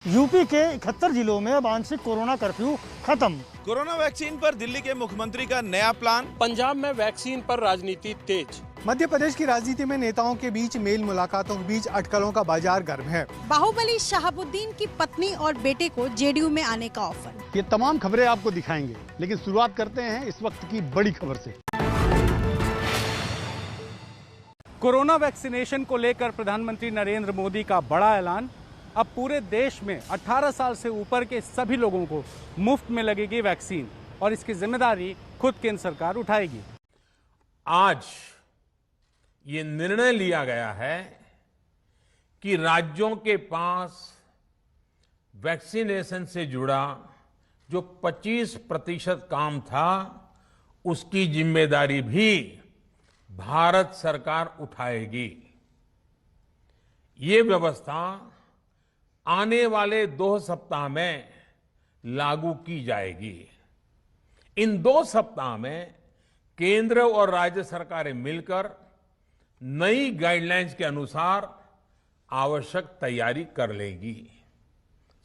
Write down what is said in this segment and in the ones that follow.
UP के 71 जिलों में अब आंशिक कोरोना कर्फ्यू खत्म। कोरोना वैक्सीन पर दिल्ली के मुख्यमंत्री का नया प्लान। पंजाब में वैक्सीन पर राजनीति तेज। मध्य प्रदेश की राजनीति में नेताओं के बीच मेल मुलाकातों के बीच अटकलों का बाजार गर्म है। बाहुबली शहाबुद्दीन की पत्नी और बेटे को जेडीयू में आने का ऑफर। ये तमाम खबरें आपको दिखाएंगे, लेकिन शुरुआत करते हैं इस वक्त की बड़ी खबर से। कोरोना वैक्सीनेशन को लेकर प्रधानमंत्री नरेंद्र मोदी का बड़ा ऐलान। अब पूरे देश में 18 साल से ऊपर के सभी लोगों को मुफ्त में लगेगी वैक्सीन और इसकी जिम्मेदारी खुद केंद्र सरकार उठाएगी। आज ये निर्णय लिया गया है कि राज्यों के पास वैक्सीनेशन से जुड़ा जो 25% काम था, उसकी जिम्मेदारी भी भारत सरकार उठाएगी। ये व्यवस्था आने वाले 2 सप्ताह में लागू की जाएगी। इन 2 सप्ताह में केंद्र और राज्य सरकारें मिलकर नई गाइडलाइंस के अनुसार आवश्यक तैयारी कर लेंगी।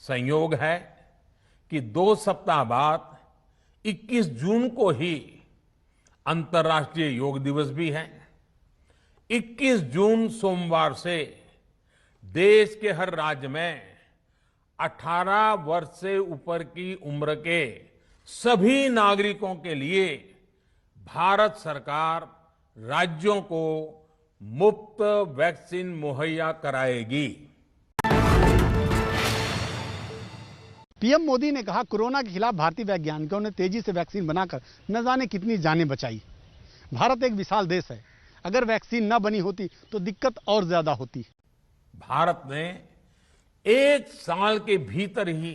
संयोग है कि 2 सप्ताह बाद 21 जून को ही अंतर्राष्ट्रीय योग दिवस भी है। 21 जून सोमवार से देश के हर राज्य में 18 वर्ष से ऊपर की उम्र के सभी नागरिकों के लिए भारत सरकार राज्यों को मुफ्त वैक्सीन मुहैया कराएगी। पीएम मोदी ने कहा, कोरोना के खिलाफ भारतीय वैज्ञानिकों ने तेजी से वैक्सीन बनाकर न जाने कितनी जानें बचाई। भारत एक विशाल देश है, अगर वैक्सीन न बनी होती तो दिक्कत और ज्यादा होती। भारत ने 1 साल के भीतर ही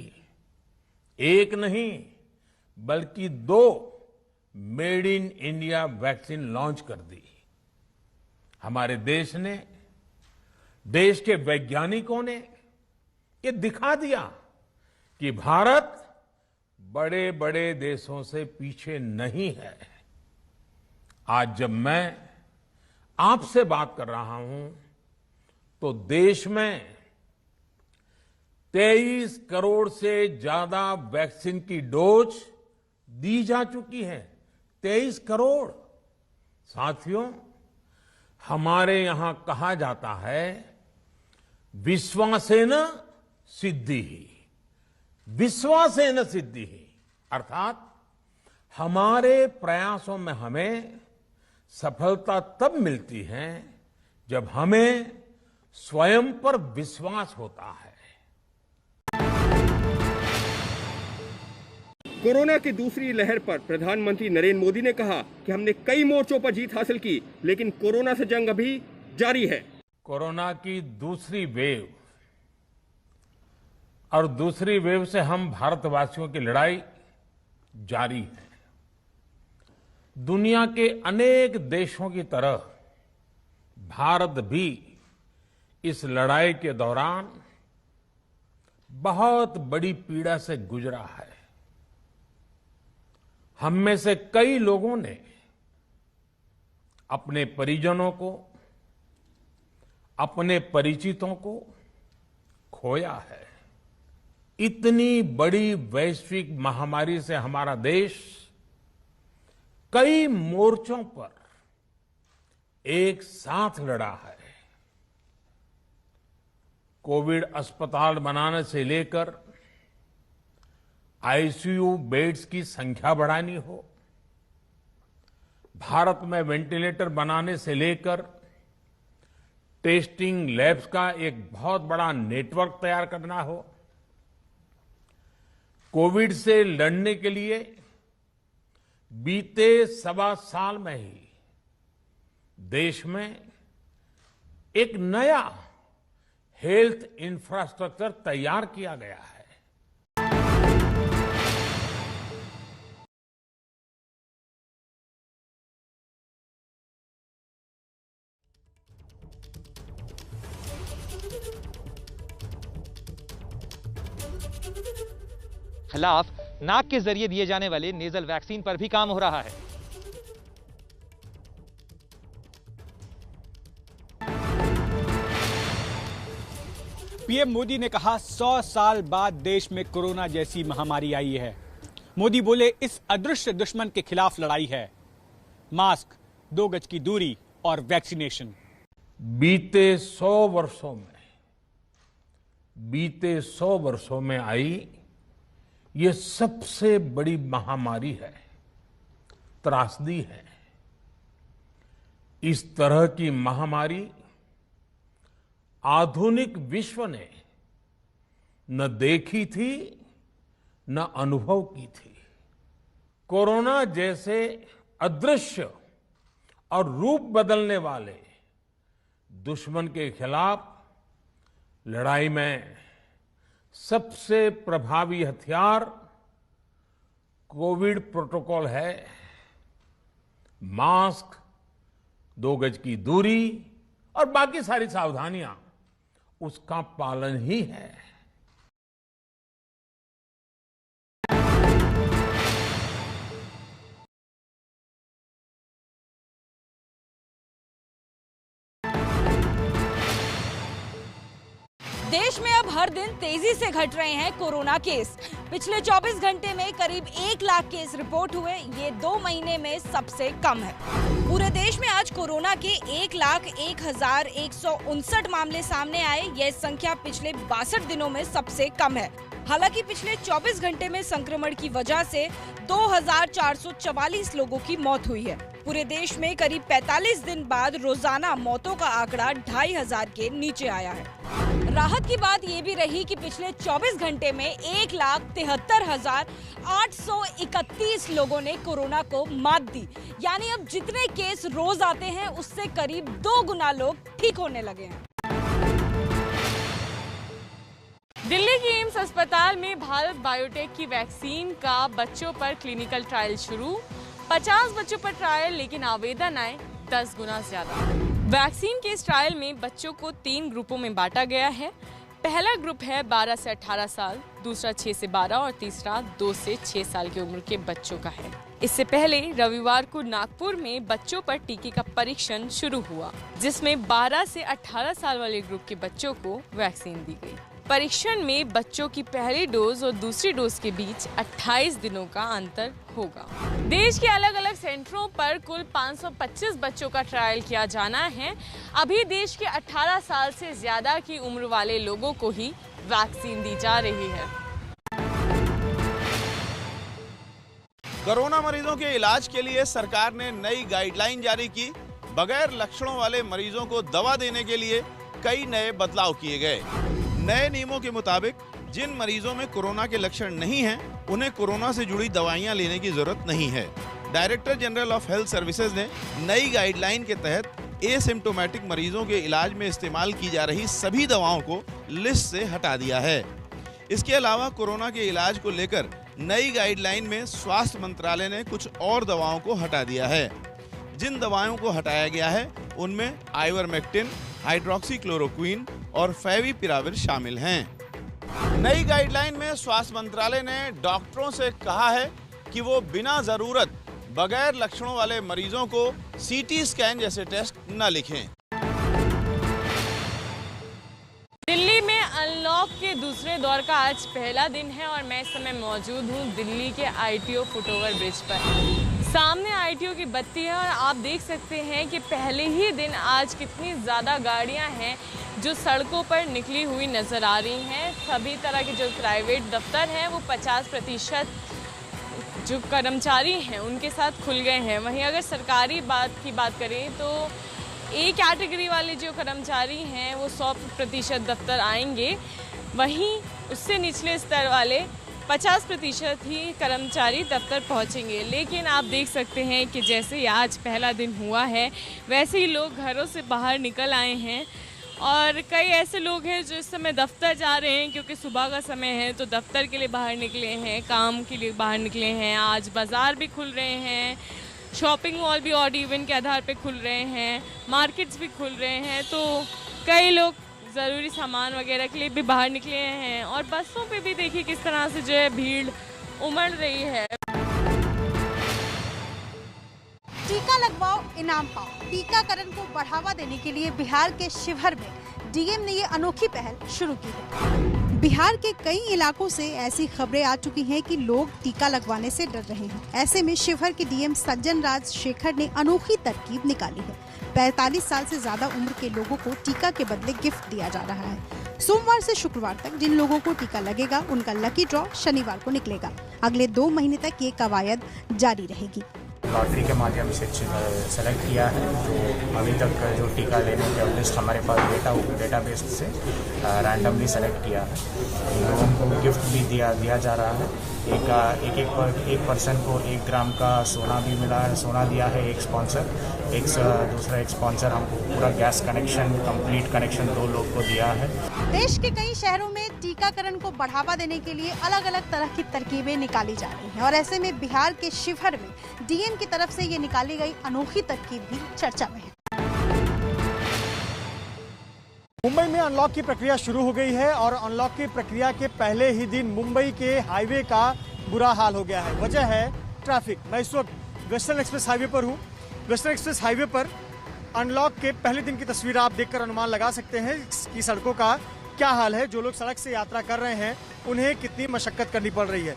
एक नहीं बल्कि 2 made in India vaccine launch कर दी। हमारे देश ने, देश के वैज्ञानिकों ने ये दिखा दिया कि भारत बड़े बड़े देशों से पीछे नहीं है। आज जब मैं आपसे बात कर रहा हूं तो देश में 23 करोड़ से ज्यादा वैक्सीन की डोज दी जा चुकी है। 23 करोड़। साथियों, हमारे यहां कहा जाता है, विश्वासेन सिद्धिः, विश्वासेन सिद्धिः, अर्थात हमारे प्रयासों में हमें सफलता तब मिलती है जब हमें स्वयं पर विश्वास होता है। कोरोना की दूसरी लहर पर प्रधानमंत्री नरेंद्र मोदी ने कहा कि हमने कई मोर्चों पर जीत हासिल की, लेकिन कोरोना से जंग अभी जारी है। कोरोना की दूसरी वेव और दूसरी वेव से हम भारतवासियों की लड़ाई जारी है। दुनिया के अनेक देशों की तरह भारत भी इस लड़ाई के दौरान बहुत बड़ी पीड़ा से गुजरा है। हम में से कई लोगों ने अपने परिजनों को, अपने परिचितों को खोया है। इतनी बड़ी वैश्विक महामारी से हमारा देश कई मोर्चों पर एक साथ लड़ा है। कोविड अस्पताल बनाने से लेकर आईसीयू बेड्स की संख्या बढ़ानी हो, भारत में वेंटिलेटर बनाने से लेकर टेस्टिंग लैब्स का एक बहुत बड़ा नेटवर्क तैयार करना हो, कोविड से लड़ने के लिए बीते 1.25 साल में ही देश में एक नया हेल्थ इंफ्रास्ट्रक्चर तैयार किया गया है। खिलाफ नाक के जरिए दिए जाने वाले नेजल वैक्सीन पर भी काम हो रहा है। पीएम मोदी ने कहा 100 साल बाद देश में कोरोना जैसी महामारी आई है। मोदी बोले इस अदृश्य दुश्मन के खिलाफ लड़ाई है। मास्क, 2 गज की दूरी और वैक्सीनेशन। बीते 100 वर्षों में आई ये सबसे बड़ी महामारी है, त्रासदी है। इस तरह की महामारी आधुनिक विश्व ने न देखी थी न अनुभव की थी। कोरोना जैसे अदृश्य और रूप बदलने वाले दुश्मन के खिलाफ लड़ाई में सबसे प्रभावी हथियार कोविड प्रोटोकॉल है। मास्क, 2 गज की दूरी और बाकी सारी सावधानियां उसका पालन ही है। देश में अब हर दिन तेजी से घट रहे हैं कोरोना केस। पिछले 24 घंटे में करीब 1 लाख केस रिपोर्ट हुए। ये 2 महीने में सबसे कम है। पूरे देश में आज कोरोना के 1,01,159 मामले सामने आए। यह संख्या पिछले 62 दिनों में सबसे कम है। हालांकि पिछले 24 घंटे में संक्रमण की वजह से 2,444 लोगों की मौत हुई है। पूरे देश में करीब 45 दिन बाद रोजाना मौतों का आंकड़ा 2,500 के नीचे आया है। राहत की बात ये भी रही कि पिछले 24 घंटे में 1,73,831 लोगों ने कोरोना को मात दी। यानी अब जितने केस रोज आते हैं उससे करीब 2 गुना लोग ठीक होने लगे हैं। दिल्ली के एम्स अस्पताल में भारत बायोटेक की वैक्सीन का बच्चों पर क्लिनिकल ट्रायल शुरू। 50 बच्चों पर ट्रायल, लेकिन आवेदन आए 10 गुना ज्यादा। वैक्सीन के इस ट्रायल में बच्चों को 3 ग्रुपों में बांटा गया है। पहला ग्रुप है 12 से 18 साल, दूसरा 6 से 12 और तीसरा 2 से 6 साल की उम्र के बच्चों का है। इससे पहले रविवार को नागपुर में बच्चों पर टीके का परीक्षण शुरू हुआ, जिसमें 12 से 18 साल वाले ग्रुप के बच्चों को वैक्सीन दी गई। परीक्षण में बच्चों की पहली डोज और दूसरी डोज के बीच 28 दिनों का अंतर होगा। देश के अलग अलग सेंटरों पर कुल 525 बच्चों का ट्रायल किया जाना है। अभी देश के 18 साल से ज्यादा की उम्र वाले लोगों को ही वैक्सीन दी जा रही है। कोरोना मरीजों के इलाज के लिए सरकार ने नई गाइडलाइन जारी की। बगैर लक्षणों वाले मरीजों को दवा देने के लिए कई नए बदलाव किए गए। नए नियमों के मुताबिक जिन मरीजों में कोरोना के लक्षण नहीं हैं, उन्हें कोरोना से जुड़ी दवाइयां लेने की जरूरत नहीं है। Director general of health services ने नई गाइडलाइन के तहत एसिम्प्टोमेटिक मरीजों के इलाज में इस्तेमाल की जा रही सभी दवाओं को लिस्ट से हटा दिया है। इसके अलावा कोरोना के इलाज को लेकर नई गाइडलाइन में स्वास्थ्य मंत्रालय ने कुछ और दवाओं को हटा दिया है। जिन दवाओं को हटाया गया है उनमें आइवरमेक्टिन, हाइड्रोक्सीक्लोरोक्वीन और फेविपिराविर शामिल हैं। नई गाइडलाइन में स्वास्थ्य मंत्रालय ने डॉक्टरों से कहा है कि वो बिना जरूरत बगैर लक्षणों वाले मरीजों को सीटी स्कैन जैसे टेस्ट न लिखें। दिल्ली में अनलॉक के दूसरे दौर का आज पहला दिन है और मैं इस समय मौजूद हूँ दिल्ली के आईटीओ फुटओवर ब्रिज पर। सामने आईटीओ की बत्ती है और आप देख सकते हैं कि पहले ही दिन आज कितनी ज़्यादा गाड़ियां हैं जो सड़कों पर निकली हुई नज़र आ रही हैं। सभी तरह के जो प्राइवेट दफ्तर हैं वो 50% जो कर्मचारी हैं उनके साथ खुल गए हैं। वहीं अगर सरकारी की बात करें तो ए कैटेगरी वाले जो कर्मचारी हैं वो 100% दफ्तर आएंगे, वहीं उससे निचले स्तर वाले 50% ही कर्मचारी दफ्तर पहुंचेंगे। लेकिन आप देख सकते हैं कि जैसे ही आज पहला दिन हुआ है वैसे ही लोग घरों से बाहर निकल आए हैं और कई ऐसे लोग हैं जो इस समय दफ्तर जा रहे हैं क्योंकि सुबह का समय है, तो दफ्तर के लिए बाहर निकले हैं, काम के लिए बाहर निकले हैं। आज बाज़ार भी खुल रहे हैं, शॉपिंग मॉल भी ऑड इवन के आधार पे खुल रहे हैं, मार्केट्स भी खुल रहे हैं, तो कई लोग ज़रूरी सामान वगैरह के लिए भी बाहर निकले हैं। और बसों पे भी देखिए किस तरह से जो है भीड़ उमड़ रही है। टीका लगवाने लगवाओ इनाम पाओ। टीकाकरण को बढ़ावा देने के लिए बिहार के शिवहर में डीएम ने ये अनोखी पहल शुरू की है। बिहार के कई इलाकों से ऐसी खबरें आ चुकी हैं कि लोग टीका लगवाने से डर रहे हैं। ऐसे में शिवहर के डीएम सज्जन राज शेखर ने अनोखी तरकीब निकाली है। 45 साल से ज्यादा उम्र के लोगों को टीका के बदले गिफ्ट दिया जा रहा है। सोमवार से शुक्रवार तक जिन लोगों को टीका लगेगा उनका लकी ड्रॉ शनिवार को निकलेगा। अगले 2 महीने तक ये कवायद जारी रहेगी। लॉटरी के माध्यम से सेलेक्ट किया है। तो अभी तक जो टीका लेने का लिस्ट हमारे पास डेटाबेस से रैंडमली सेलेक्ट किया है। इन लोगों को गिफ्ट भी दिया जा रहा है। एक पर्सन को 1 ग्राम का सोना भी मिला है, सोना दिया है एक स्पॉन्सर। दूसरा एक स्पॉन्सर हमको पूरा गैस कनेक्शन, कंप्लीट कनेक्शन 2 लोग को दिया है। देश के कई शहरों में टीकाकरण को बढ़ावा देने के लिए अलग अलग तरह की तरकीबें निकाली जा रही हैं और ऐसे में बिहार के शिवहर में डीएम की तरफ से ये निकाली गई अनोखी तरकीब भी चर्चा में है। मुंबई में अनलॉक की प्रक्रिया शुरू हो गई है और अनलॉक की प्रक्रिया के पहले ही दिन मुंबई के हाईवे का बुरा हाल हो गया है। वजह है ट्रैफिक। मैं इस वक्त वेस्टर्न एक्सप्रेस हाईवे पर हूँ। वेस्टर्न एक्सप्रेस हाईवे पर अनलॉक के पहले दिन की तस्वीर आप देखकर अनुमान लगा सकते हैं कि सड़कों का क्या हाल है। जो लोग सड़क से यात्रा कर रहे हैं उन्हें कितनी मशक्कत करनी पड़ रही है।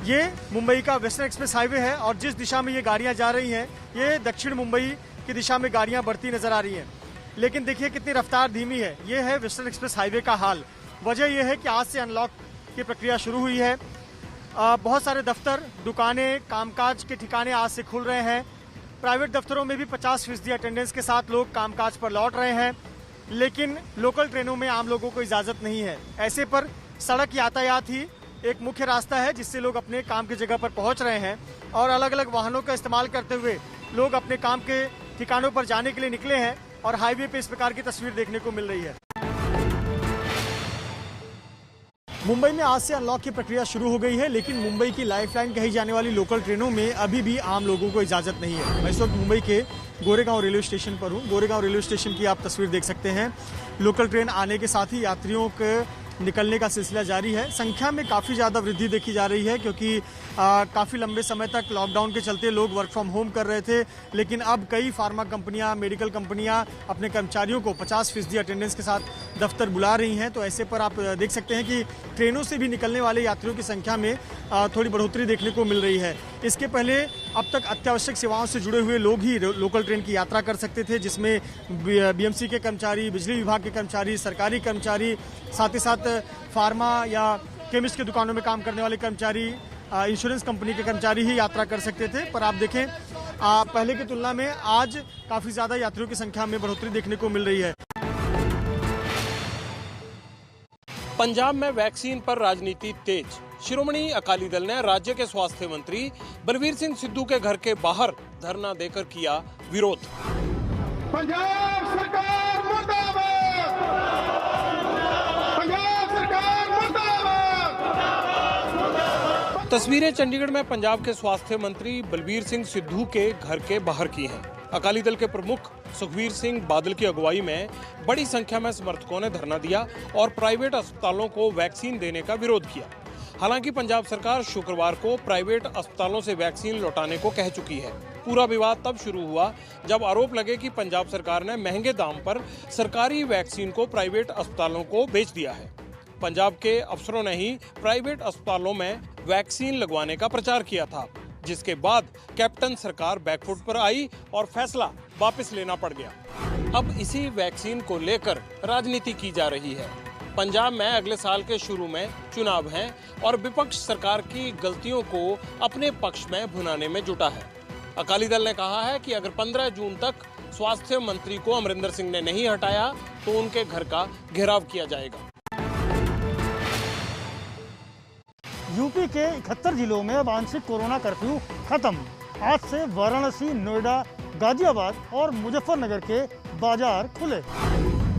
ये मुंबई का वेस्टर्न एक्सप्रेस हाईवे है और जिस दिशा में ये गाड़ियाँ जा रही हैं ये दक्षिण मुंबई की दिशा में गाड़ियाँ बढ़ती नजर आ रही हैं। लेकिन देखिए कितनी रफ्तार धीमी है। ये है वेस्टर्न एक्सप्रेस हाईवे का हाल। वजह यह है कि आज से अनलॉक की प्रक्रिया शुरू हुई है। बहुत सारे दफ्तर, दुकानें, कामकाज के ठिकाने आज से खुल रहे हैं। प्राइवेट दफ्तरों में भी 50% अटेंडेंस के साथ लोग कामकाज पर लौट रहे हैं। लेकिन लोकल ट्रेनों में आम लोगों को इजाज़त नहीं है। ऐसे पर सड़क यातायात ही एक मुख्य रास्ता है जिससे लोग अपने काम की जगह पर पहुंच रहे हैं और अलग अलग वाहनों का इस्तेमाल करते हुए लोग अपने काम के ठिकानों पर जाने के लिए निकले हैं और हाईवे पे इस प्रकार की तस्वीर देखने को मिल रही है। मुंबई में आज से अनलॉक की प्रक्रिया शुरू हो गई है, लेकिन मुंबई की लाइफलाइन कही जाने वाली लोकल ट्रेनों में अभी भी आम लोगों को इजाजत नहीं है। मैं इस वक्त मुंबई के गोरेगांव रेलवे स्टेशन पर हूँ। गोरेगांव रेलवे स्टेशन की आप तस्वीर देख सकते हैं। लोकल ट्रेन आने के साथ ही यात्रियों के निकलने का सिलसिला जारी है। संख्या में काफ़ी ज़्यादा वृद्धि देखी जा रही है क्योंकि काफ़ी लंबे समय तक लॉकडाउन के चलते लोग वर्क फ्रॉम होम कर रहे थे, लेकिन अब कई फार्मा कंपनियां, मेडिकल कंपनियां अपने कर्मचारियों को 50% अटेंडेंस के साथ दफ्तर बुला रही हैं। तो ऐसे पर आप देख सकते हैं कि ट्रेनों से भी निकलने वाले यात्रियों की संख्या में थोड़ी बढ़ोतरी देखने को मिल रही है। इसके पहले अब तक अत्यावश्यक सेवाओं से जुड़े हुए लोग ही लोकल ट्रेन की यात्रा कर सकते थे, जिसमें बीएमसी के कर्मचारी, बिजली विभाग के कर्मचारी, सरकारी कर्मचारी, साथ ही साथ फार्मा या केमिस्ट की दुकानों में काम करने वाले कर्मचारी, इंश्योरेंस कंपनी के कर्मचारी ही यात्रा कर सकते थे। पर आप देखें पहले की तुलना में आज काफी ज्यादा यात्रियों की संख्या में बढ़ोतरी देखने को मिल रही है। पंजाब में वैक्सीन पर राजनीति तेज। शिरोमणि अकाली दल ने राज्य के स्वास्थ्य मंत्री बलबीर सिंह सिद्धू के घर के बाहर धरना देकर किया विरोध। पंजाब सरकार मुर्दाबाद! पंजाब सरकार मुर्दाबाद! तस्वीरें चंडीगढ़ में पंजाब के स्वास्थ्य मंत्री बलबीर सिंह सिद्धू के घर के बाहर की हैं। अकाली दल के प्रमुख सुखबीर सिंह बादल की अगुवाई में बड़ी संख्या में समर्थकों ने धरना दिया और प्राइवेट अस्पतालों को वैक्सीन देने का विरोध किया। हालांकि पंजाब सरकार शुक्रवार को प्राइवेट अस्पतालों से वैक्सीन लौटाने को कह चुकी है। पूरा विवाद तब शुरू हुआ जब आरोप लगे कि पंजाब सरकार ने महंगे दाम पर सरकारी वैक्सीन को प्राइवेट अस्पतालों को बेच दिया है। पंजाब के अफसरों ने ही प्राइवेट अस्पतालों में वैक्सीन लगवाने का प्रचार किया था, जिसके बाद कैप्टन सरकार बैकफुट पर आई और फैसला वापस लेना पड़ गया। अब इसी वैक्सीन को लेकर राजनीति की जा रही है। पंजाब में अगले साल के शुरू में चुनाव हैं और विपक्ष सरकार की गलतियों को अपने पक्ष में भुनाने में जुटा है। अकाली दल ने कहा है कि अगर 15 जून तक स्वास्थ्य मंत्री को अमरिंदर सिंह ने नहीं हटाया तो उनके घर का घेराव किया जाएगा। यूपी के 71 जिलों में अब आंशिक कोरोना कर्फ्यू खत्म। आज से वाराणसी, नोएडा, गाजियाबाद और मुजफ्फरनगर के बाजार खुले।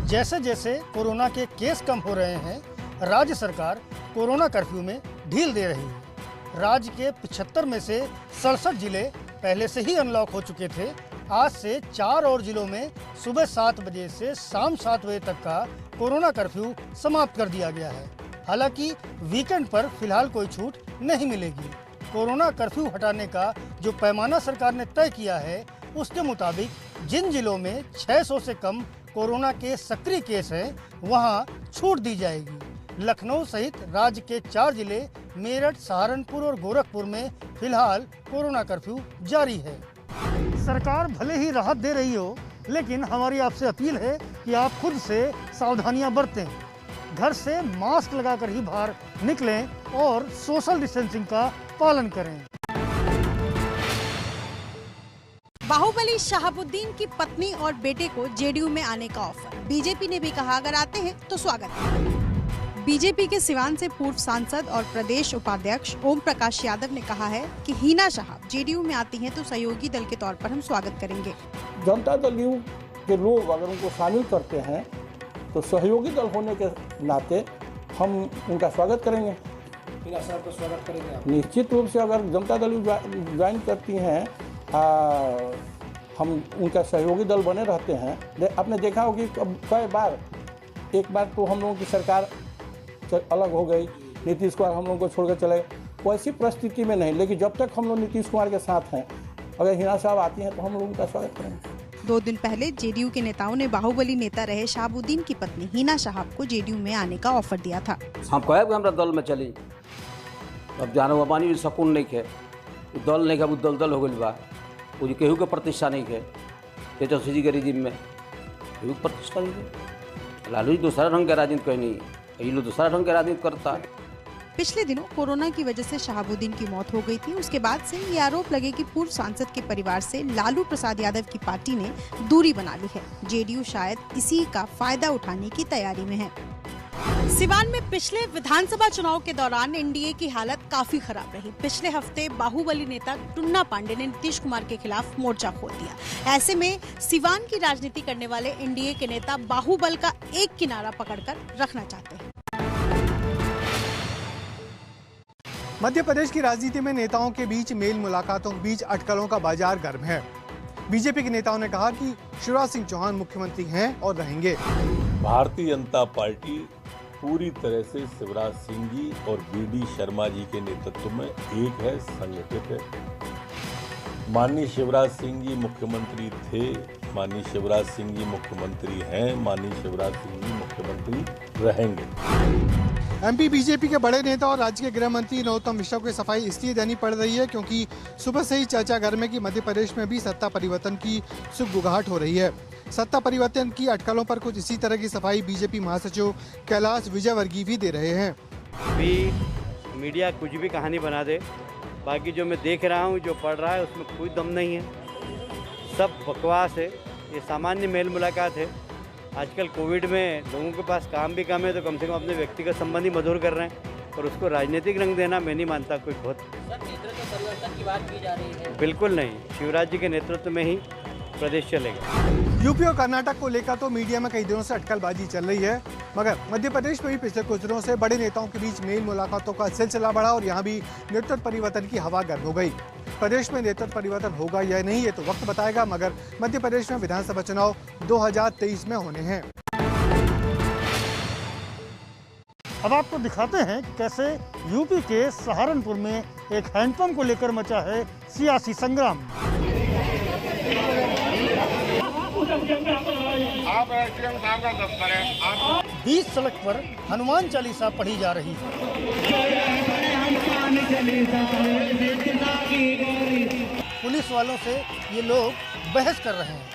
जैसे जैसे कोरोना के केस कम हो रहे हैं, राज्य सरकार कोरोना कर्फ्यू में ढील दे रही है। राज्य के 75 में से 67 जिले पहले से ही अनलॉक हो चुके थे। आज से 4 और जिलों में सुबह 7 बजे से शाम 7 बजे तक का कोरोना कर्फ्यू समाप्त कर दिया गया है। हालांकि वीकेंड पर फिलहाल कोई छूट नहीं मिलेगी। कोरोना कर्फ्यू हटाने का जो पैमाना सरकार ने तय किया है उसके मुताबिक जिन जिलों में 600 से कम कोरोना के सक्रिय केस हैं, वहां छूट दी जाएगी। लखनऊ सहित राज्य के 4 जिले मेरठ, सहारनपुर और गोरखपुर में फिलहाल कोरोना कर्फ्यू जारी है। सरकार भले ही राहत दे रही हो, लेकिन हमारी आपसे अपील है कि आप खुद से सावधानियां बरतें। घर से मास्क लगाकर ही बाहर निकलें और सोशल डिस्टेंसिंग का पालन करें। बाहुबली शहाबुद्दीन की पत्नी और बेटे को जेडीयू में आने का ऑफर। बीजेपी ने भी कहा अगर आते हैं तो स्वागत है। बीजेपी के सिवान से पूर्व सांसद और प्रदेश उपाध्यक्ष ओम प्रकाश यादव ने कहा है कि हिना साहब जेडीयू में आती हैं तो सहयोगी दल के तौर पर हम स्वागत करेंगे। जनता दल यू के लोग अगर उनको शामिल करते हैं तो सहयोगी दल होने के नाते हम उनका स्वागत करेंगे। हिना साहब का स्वागत करेंगे आप? निश्चित रूप से अगर जनता दल ज्वाइन करती हैं, हम उनका सहयोगी दल बने रहते हैं। आपने देखा होगा कि कई बार, एक बार तो हम लोगों की सरकार अलग हो गई, नीतीश कुमार हम लोगों को छोड़कर चले गए, वैसी परिस्थिति में नहीं, लेकिन जब तक हम लोग नीतीश कुमार के साथ हैं, अगर हिना साहब आती हैं तो हम लोग उनका स्वागत करेंगे। 2 दिन पहले जेडीयू के नेताओं ने बाहुबली नेता रहे शहाबुद्दीन की पत्नी हिना साहब को जेडीयू में आने का ऑफर दिया था। हम कहे हमारा दल में चली, अब जाने बानी सकून नहीं है, दल नहीं है, दल हो गई बा, वो केहू के प्रतिष्ठा नहीं है। तेजस्वी जी के रिजिम में केहू प्रतिष्ठा नहीं है। लालू जी दूसरा ढंग के राजनीति कहीं नहीं, ये लोग दूसरा ढंग के राजनीति करता है। पिछले दिनों कोरोना की वजह से शहाबुद्दीन की मौत हो गई थी। उसके बाद से ये आरोप लगे कि पूर्व सांसद के परिवार से लालू प्रसाद यादव की पार्टी ने दूरी बना ली है। जेडीयू शायद इसी का फायदा उठाने की तैयारी में है। सिवान में पिछले विधानसभा चुनाव के दौरान एनडीए की हालत काफी खराब रही। पिछले हफ्ते बाहुबली नेता टुन्ना पांडे ने नीतीश कुमार के खिलाफ मोर्चा खोल दिया। ऐसे में सिवान की राजनीति करने वाले एनडीए के नेता बाहुबल का एक किनारा पकड़कर रखना चाहते हैं। मध्य प्रदेश की राजनीति में नेताओं के बीच मेल मुलाकातों के बीच अटकलों का बाजार गर्म है। बीजेपी के नेताओं ने कहा कि शिवराज सिंह चौहान मुख्यमंत्री हैं और रहेंगे। भारतीय जनता पार्टी पूरी तरह से शिवराज सिंह जी और बीडी शर्मा जी के नेतृत्व में एक है, संगठित है। माननीय शिवराज सिंह जी मुख्यमंत्री थे, माननीय शिवराज सिंह जी मुख्यमंत्री हैं, माननीय शिवराज सिंह जी मुख्यमंत्री रहेंगे। एमपी बीजेपी के बड़े नेता और राज्य के गृह मंत्री नरोत्तम मिश्रा को सफाई इसलिए देनी पड़ रही है क्योंकि सुबह से ही चर्चा घर में कि मध्य प्रदेश में भी सत्ता परिवर्तन की सुगबुगाहट हो रही है। सत्ता परिवर्तन की अटकलों पर कुछ इसी तरह की सफाई बीजेपी महासचिव कैलाश विजयवर्गीय भी दे रहे हैं। अभी मीडिया कुछ भी कहानी बना दे, बाकी जो मैं देख रहा हूँ, जो पढ़ रहा है, उसमें कोई दम नहीं है, सब बकवास है। ये सामान्य मेल मुलाकात है। आजकल कोविड में लोगों के पास काम भी कम है, तो कम से कम अपने व्यक्तिगत संबंध ही मधुर कर रहे हैं, और उसको राजनीतिक रंग देना मैं नहीं मानता कोई बहुत। नेतृत्व परिवर्तन की बात की जा रही है। बिल्कुल नहीं, शिवराज जी के नेतृत्व में ही प्रदेश चलेगा। यूपी और कर्नाटक को लेकर तो मीडिया में कई दिनों से अटकलबाजी चल रही है, मगर मध्य प्रदेश में भी पिछले कुछ दिनों से बड़े नेताओं के बीच मेल मुलाकातों का सिलसिला बढ़ा और यहाँ भी नेतृत्व परिवर्तन की हवा गर्म हो गई। प्रदेश में नेतृत्व परिवर्तन होगा या नहीं ये तो वक्त बताएगा, मगर मध्य प्रदेश में विधानसभा चुनाव 2023 में होने हैं। अब आपको दिखाते हैं कि कैसे यूपी के सहारनपुर में एक हैंडपंप को लेकर मचा है सियासी संग्राम। आप एसडीएम साहब का दफ्तर है। बीच सड़क पर हनुमान चालीसा पढ़ी जा रही है। पुलिस वालों से ये लोग बहस कर रहे हैं।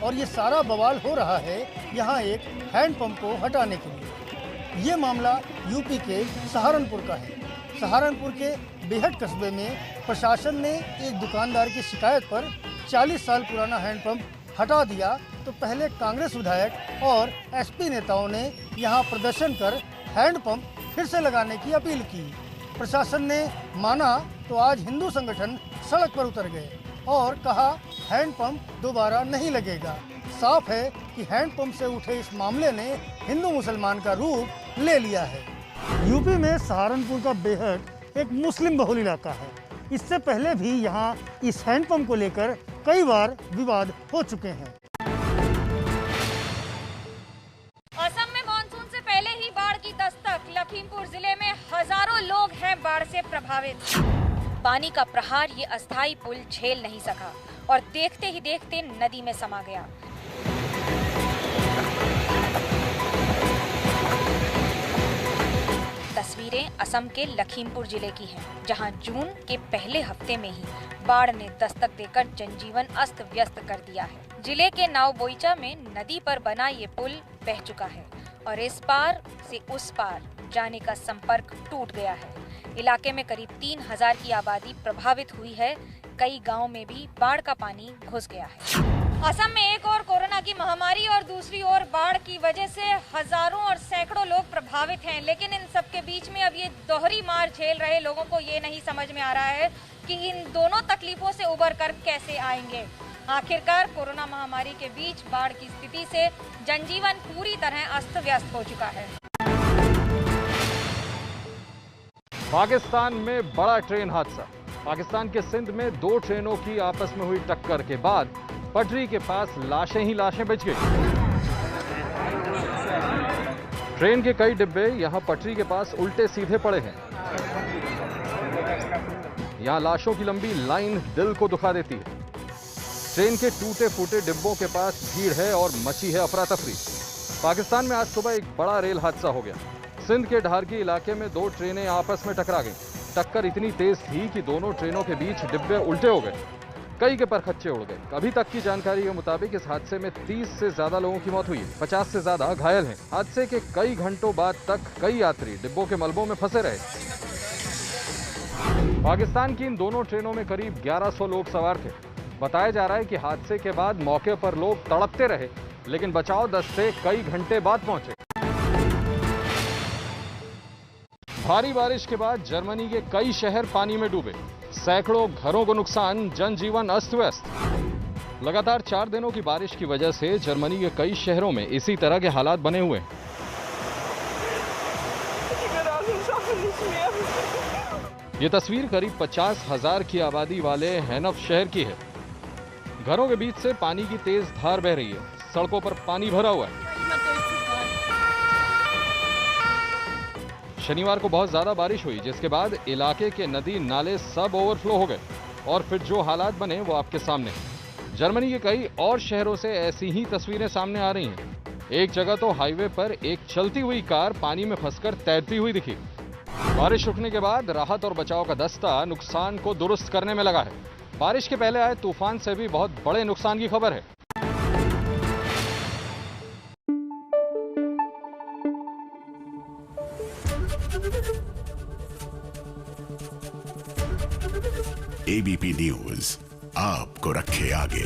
और ये सारा बवाल हो रहा है यहाँ एक हैंडपंप को हटाने के लिए। ये मामला यूपी के सहारनपुर का है। सहारनपुर के बेहट कस्बे में प्रशासन ने एक दुकानदार की शिकायत पर 40 साल पुराना हैंडपंप हटा दिया, तो पहले कांग्रेस विधायक और एसपी नेताओं ने यहां प्रदर्शन कर हैंडपंप फिर से लगाने की अपील की। प्रशासन ने माना तो आज हिंदू संगठन सड़क पर उतर गए और कहा हैंडपंप दोबारा नहीं लगेगा। साफ है कि हैंडपंप से उठे इस मामले ने हिंदू मुसलमान का रूप ले लिया है। यूपी में सहारनपुर का बेहट एक मुस्लिम बहुल इलाका है। इससे पहले भी यहाँ इस हैंडपंप को लेकर कई बार विवाद हो चुके हैं। असम में मानसून से पहले ही बाढ़ की दस्तक। लखीमपुर जिले में हजारों लोग हैं बाढ़ से प्रभावित। पानी का प्रहार ये अस्थायी पुल झेल नहीं सका और देखते ही देखते नदी में समा गया। तस्वीरें असम के लखीमपुर जिले की हैं, जहां जून के पहले हफ्ते में ही बाढ़ ने दस्तक देकर जनजीवन अस्त व्यस्त कर दिया है। जिले के नावबोईचा में नदी पर बना ये पुल बह चुका है और इस पार से उस पार जाने का संपर्क टूट गया है। इलाके में करीब 3000 की आबादी प्रभावित हुई है। कई गांवों में भी बाढ़ का पानी घुस गया है। असम में एक और कोरोना की महामारी और दूसरी ओर बाढ़ की वजह से हजारों और सैकड़ों लोग प्रभावित हैं, लेकिन इन सब के बीच में अब ये दोहरी मार झेल रहे लोगों को ये नहीं समझ में आ रहा है कि इन दोनों तकलीफों से उबर कर कैसे आएंगे। आखिरकार कोरोना महामारी के बीच बाढ़ की स्थिति से जनजीवन पूरी तरह अस्त व्यस्त हो चुका है। पाकिस्तान में बड़ा ट्रेन हादसा। पाकिस्तान के सिंध में 2 ट्रेनों की आपस में हुई टक्कर के बाद पटरी के पास लाशें ही लाशें बच गई। ट्रेन के कई डिब्बे यहां पटरी के पास उल्टे सीधे पड़े हैं। यहां लाशों की लंबी लाइन दिल को दुखा देती है। ट्रेन के टूटे फूटे डिब्बों के पास भीड़ है और मची है अफरा तफरी। पाकिस्तान में आज सुबह एक बड़ा रेल हादसा हो गया। सिंध के ढारकी इलाके में 2 ट्रेनें आपस में टकरा गईं। टक्कर इतनी तेज थी कि दोनों ट्रेनों के बीच डिब्बे उल्टे हो गए। कई के परखच्चे उड़ गए। अभी तक की जानकारी के मुताबिक इस हादसे में 30 से ज्यादा लोगों की मौत हुई है, 50 से ज्यादा घायल हैं। हादसे के कई घंटों बाद तक कई यात्री डिब्बों के मलबों में फंसे रहे। पाकिस्तान की इन दोनों ट्रेनों में करीब 1100 लोग सवार थे। बताया जा रहा है कि हादसे के बाद मौके पर लोग तड़पते रहे, लेकिन बचाव दस्ते कई घंटे बाद पहुंचे। भारी बारिश के बाद जर्मनी के कई शहर पानी में डूबे। सैकड़ों घरों को नुकसान, जनजीवन अस्त व्यस्त। लगातार 4 दिनों की बारिश की वजह से जर्मनी के कई शहरों में इसी तरह के हालात बने हुए हैं। ये तस्वीर करीब 50,000 की आबादी वाले हैनफ शहर की है। घरों के बीच से पानी की तेज धार बह रही है। सड़कों पर पानी भरा हुआ है। शनिवार को बहुत ज्यादा बारिश हुई, जिसके बाद इलाके के नदी नाले सब ओवरफ्लो हो गए और फिर जो हालात बने वो आपके सामने। जर्मनी के कई और शहरों से ऐसी ही तस्वीरें सामने आ रही हैं। एक जगह तो हाईवे पर एक चलती हुई कार पानी में फंसकर तैरती हुई दिखी। बारिश रुकने के बाद राहत और बचाव का दस्ता नुकसान को दुरुस्त करने में लगा है। बारिश के पहले आए तूफान से भी बहुत बड़े नुकसान की खबर है। एबीपी न्यूज आपको रखे आगे।